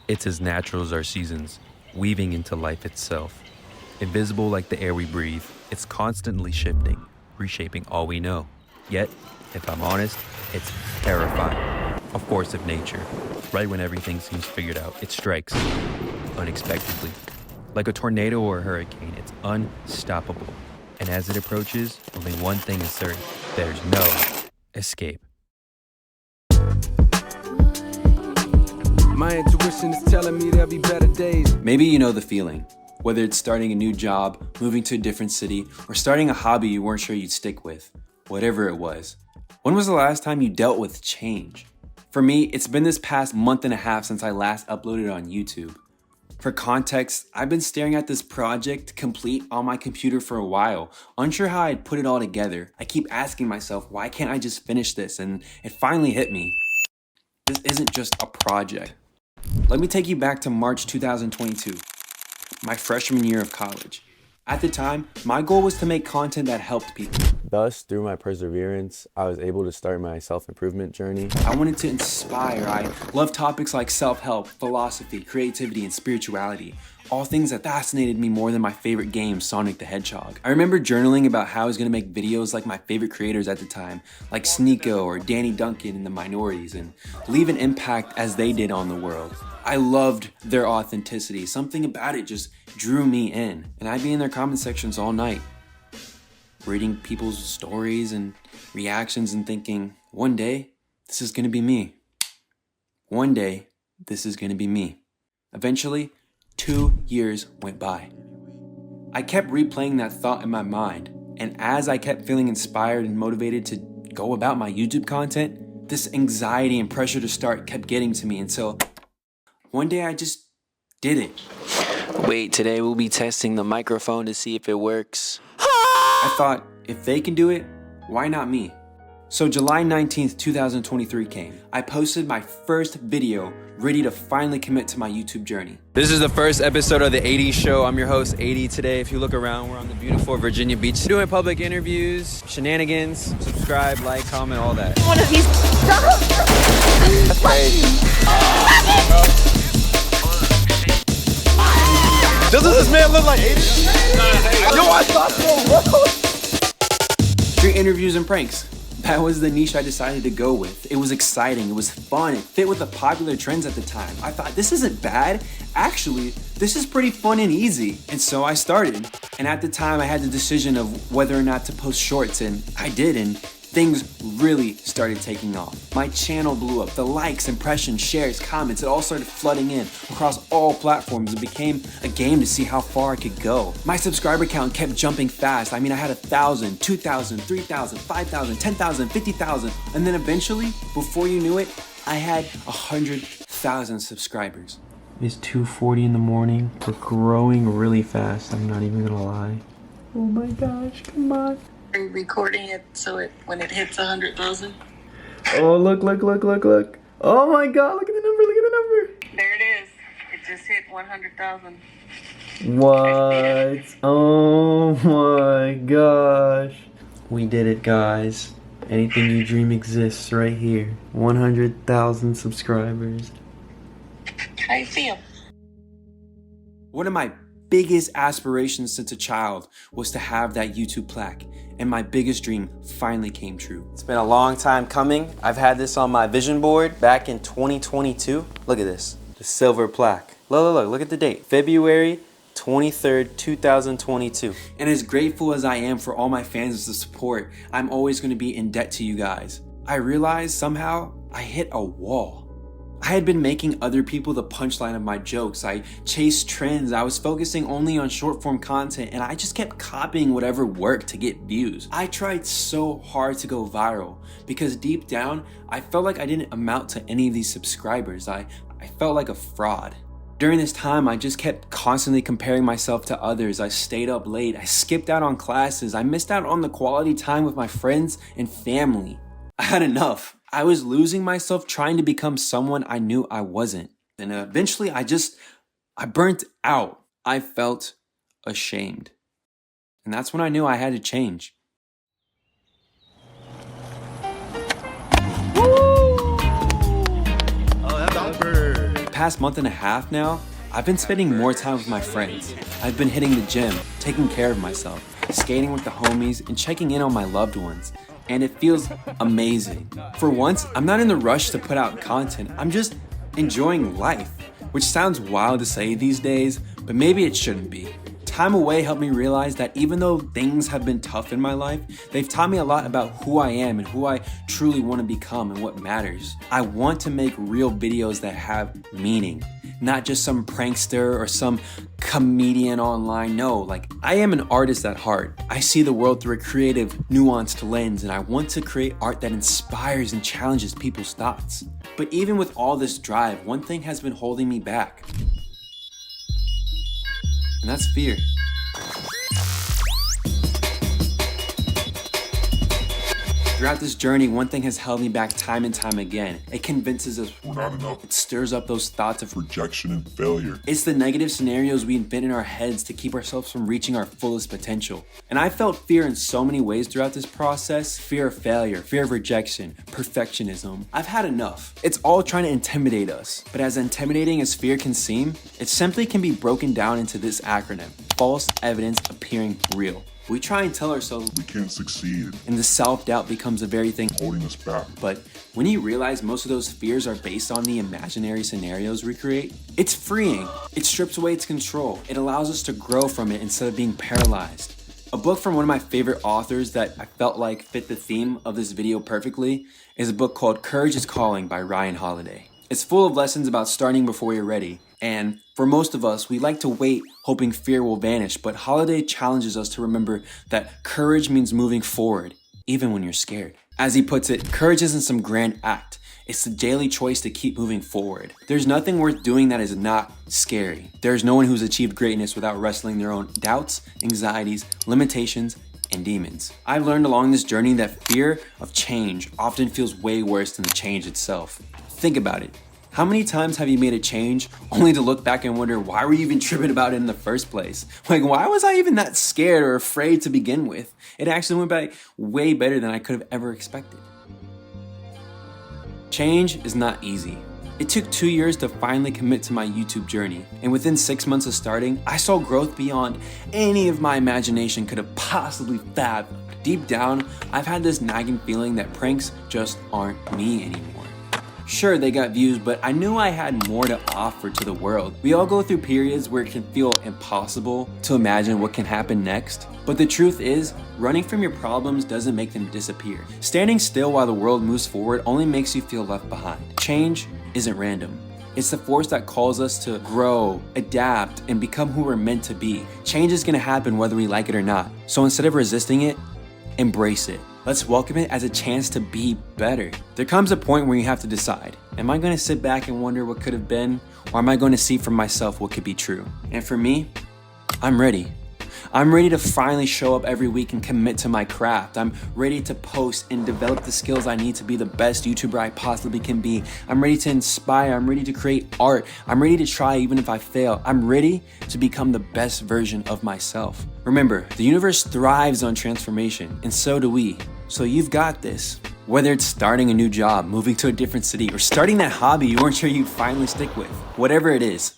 It's as natural as our seasons, weaving into life itself. Invisible like the air we breathe, it's constantly shifting, reshaping all we know. Yet, if I'm honest, it's terrifying. A force of nature. Right when everything seems figured out, it strikes unexpectedly. Like a tornado or a hurricane, it's unstoppable. And as it approaches, only one thing is certain: there's no escape. My intuition is telling me there'll be better days. Maybe you know the feeling. Whether it's starting a new job, moving to a different city, or starting a hobby you weren't sure you'd stick with. Whatever it was. When was the last time you dealt with change? For me, it's been this past month and a half since I last uploaded on YouTube. For context, I've been staring at this project complete on my computer for a while, unsure how I'd put it all together. I keep asking myself, why can't I just finish this? And it finally hit me. This isn't just a project. Let me take you back to March 2022, my freshman year of college. At the time, my goal was to make content that helped people. Thus, through my perseverance, I was able to start my self-improvement journey. I wanted to inspire. I love topics like self-help, philosophy, creativity, and spirituality. All things that fascinated me more than my favorite game, Sonic the Hedgehog. I remember journaling about how I was gonna make videos like my favorite creators at the time, like Sneeko or Danny Duncan in The Minorities, and leave an impact as they did on the world. I loved their authenticity. Something about it just drew me in. And I'd be in their comment sections all night, reading people's stories and reactions and thinking, one day, this is gonna be me. One day, this is gonna be me. Eventually, 2 years went by. I kept replaying that thought in my mind, and as I kept feeling inspired and motivated to go about my YouTube content, this anxiety and pressure to start kept getting to me until one day I just did it. Wait, today we'll be testing the microphone to see if it works. I thought, if they can do it, why not me? So July 19th, 2023 came. I posted my first video, ready to finally commit to my YouTube journey. This is the first episode of the Ayde Show. I'm your host, Ayde. Today, if you look around, we're on the beautiful Virginia Beach doing public interviews, shenanigans. Subscribe, like, comment, all that. One of these. That's crazy. Doesn't this man look like Ayde? Yo, I thought so, bro. Street interviews and pranks. That was the niche I decided to go with. It was exciting, it was fun, it fit with the popular trends at the time. I thought, this isn't bad. Actually, this is pretty fun and easy. And so I started. And at the time, I had the decision of whether or not to post shorts, and I did, and things really started taking off. My channel blew up. The likes, impressions, shares, comments, it all started flooding in across all platforms. It became a game to see how far I could go. My subscriber count kept jumping fast. I mean, I had 1,000, 2,000, 3,000, 5,000, 10,000, 50,000. And then eventually, before you knew it, I had 100,000 subscribers. It's 2:40 in the morning. We're growing really fast. I'm not even gonna lie. Oh my gosh, come on. Are you recording it so when it hits 100,000? Oh, look. Oh my God, look at the number. There it is. It just hit 100,000. What? Oh my gosh. We did it, guys. Anything you dream exists right here. 100,000 subscribers. How you feel? One of my biggest aspirations since a child was to have that YouTube plaque, and my biggest dream finally came true. It's been a long time coming. I've had this on my vision board back in 2022. Look at this, the silver plaque. Look at the date, February 23rd, 2022. And as grateful as I am for all my fans' support, I'm always going to be in debt to you guys. I realized somehow I hit a wall. I had been making other people the punchline of my jokes. I chased trends. I was focusing only on short form content, and I just kept copying whatever worked to get views. I tried so hard to go viral because deep down, I felt like I didn't amount to any of these subscribers. I felt like a fraud. During this time, I just kept constantly comparing myself to others. I stayed up late. I skipped out on classes. I missed out on the quality time with my friends and family. I had enough. I was losing myself trying to become someone I knew I wasn't. And eventually I burnt out. I felt ashamed. And that's when I knew I had to change. past month and a half now, I've been spending more time with my friends. I've been hitting the gym, taking care of myself, skating with the homies, and checking in on my loved ones. And it feels amazing. For once, I'm not in the rush to put out content. I'm just enjoying life, which sounds wild to say these days, but maybe it shouldn't be. Time away helped me realize that even though things have been tough in my life, they've taught me a lot about who I am and who I truly want to become and what matters. I want to make real videos that have meaning, not just some prankster or some comedian online. No, like I am an artist at heart. I see the world through a creative, nuanced lens, and I want to create art that inspires and challenges people's thoughts. But even with all this drive, one thing has been holding me back. And that's fear. Throughout this journey, one thing has held me back time and time again. It convinces us we're not enough. It stirs up those thoughts of rejection and failure. It's the negative scenarios we invent in our heads to keep ourselves from reaching our fullest potential. And I felt fear in so many ways throughout this process. Fear of failure, fear of rejection, perfectionism. I've had enough. It's all trying to intimidate us. But as intimidating as fear can seem, it simply can be broken down into this acronym: false evidence appearing real. We try and tell ourselves we can't succeed, and the self-doubt becomes the very thing holding us back. But when you realize most of those fears are based on the imaginary scenarios we create, it's freeing. It strips away its control. It allows us to grow from it instead of being paralyzed. A book from one of my favorite authors that I felt like fit the theme of this video perfectly is a book called Courage is Calling by Ryan Holiday. It's full of lessons about starting before you're ready. And for most of us, we like to wait hoping fear will vanish, but Holiday challenges us to remember that courage means moving forward, even when you're scared. As he puts it, courage isn't some grand act. It's the daily choice to keep moving forward. There's nothing worth doing that is not scary. There's no one who's achieved greatness without wrestling their own doubts, anxieties, limitations, and demons. I've learned along this journey that fear of change often feels way worse than the change itself. Think about it. How many times have you made a change only to look back and wonder, why were you even tripping about it in the first place? Like, why was I even that scared or afraid to begin with? It actually went by way better than I could have ever expected. Change is not easy. It took 2 years to finally commit to my YouTube journey, and within 6 months of starting, I saw growth beyond any of my imagination could have possibly fathomed. Deep down, I've had this nagging feeling that pranks just aren't me anymore. Sure, they got views, but I knew I had more to offer to the world. We all go through periods where it can feel impossible to imagine what can happen next. But the truth is, running from your problems doesn't make them disappear. Standing still while the world moves forward only makes you feel left behind. Change isn't random. It's the force that calls us to grow, adapt, and become who we're meant to be. Change is gonna happen whether we like it or not. So instead of resisting it, embrace it. Let's welcome it as a chance to be better. There comes a point where you have to decide, am I going to sit back and wonder what could have been, or am I going to see for myself what could be true? And for me, I'm ready. I'm ready to finally show up every week and commit to my craft. I'm ready to post and develop the skills I need to be the best YouTuber I possibly can be. I'm ready to inspire. I'm ready to create art. I'm ready to try even if I fail. I'm ready to become the best version of myself. Remember, the universe thrives on transformation, and so do we. So you've got this. Whether it's starting a new job, moving to a different city, or starting that hobby you weren't sure you'd finally stick with. Whatever it is.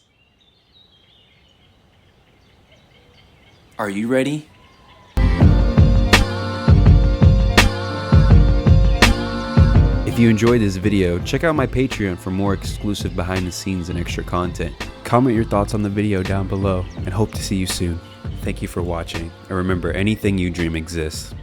Are you ready? If you enjoyed this video, check out my Patreon for more exclusive behind the scenes and extra content. Comment your thoughts on the video down below, and hope to see you soon. Thank you for watching, and remember, anything you dream exists.